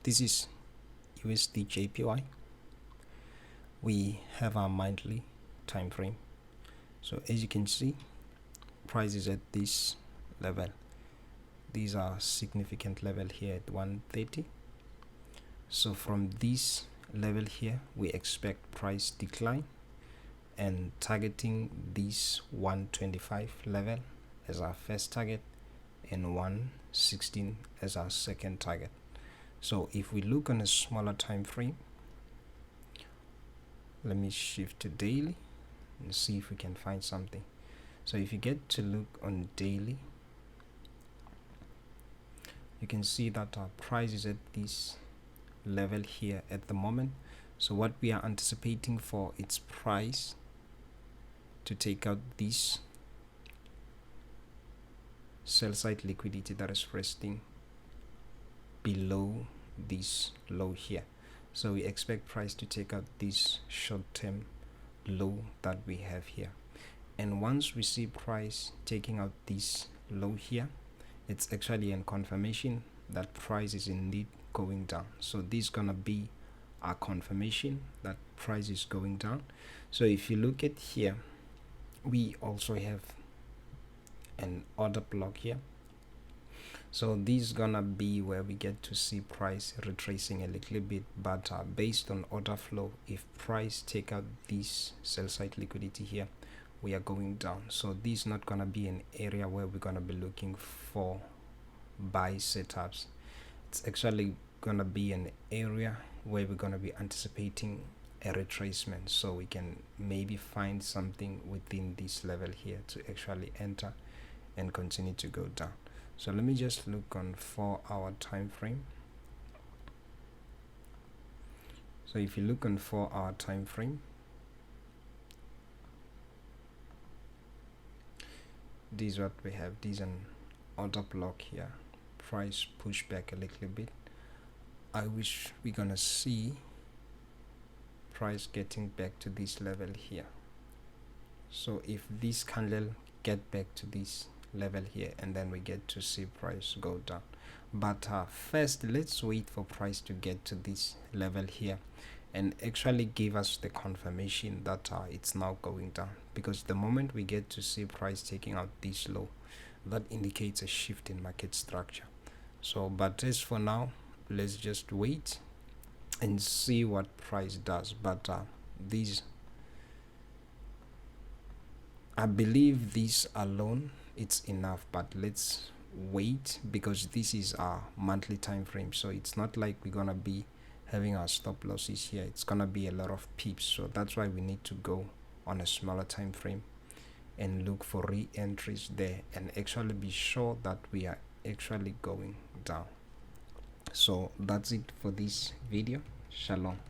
This is Usdjpy. We have our monthly time frame. So as you can see, price is at this level. These are significant level here at 130. So from this level here, we expect price decline and targeting this 125 level as our first target and 116 as our second target. So if we look on a smaller time frame, let me shift to daily and see if we can find something. So if you get to look on daily, you can see that our price is at this level here at the moment. So what we are anticipating for its price to take out this sell side liquidity that is resting below this low here. So we expect price to take out this short-term low that we have here, and once we see price taking out this low here, it's actually a confirmation that price is indeed going down. So this is gonna be our confirmation that price is going down. So if you look at here, we also have an order block here. So this is gonna be where we get to see price retracing a little bit, but based on order flow, if price take out this sell side liquidity here, we are going down. So this is not gonna be an area where we're gonna be looking for buy setups. It's actually gonna be an area where we're gonna be anticipating a retracement, so we can maybe find something within this level here to actually enter and continue to go down. So let me just look on 4-hour time frame. So if you look on 4-hour time frame, this is what we have. This is an order block here. Price push back a little bit. I wish we're gonna see price getting back to this level here. So if this candle get back to this level here, and then we get to see price go down, but first let's wait for price to get to this level here and actually give us the confirmation that it's now going down, because the moment we get to see price taking out this low, that indicates a shift in market structure. So but as for now, let's just wait and see what price does. But these, I believe this alone it's enough, but let's wait, because this is our monthly time frame. So it's not like we're gonna be having our stop losses here. It's gonna be a lot of pips, so that's why we need to go on a smaller time frame and look for re-entries there and actually be sure that we are actually going down. So that's it for this video. Shalom.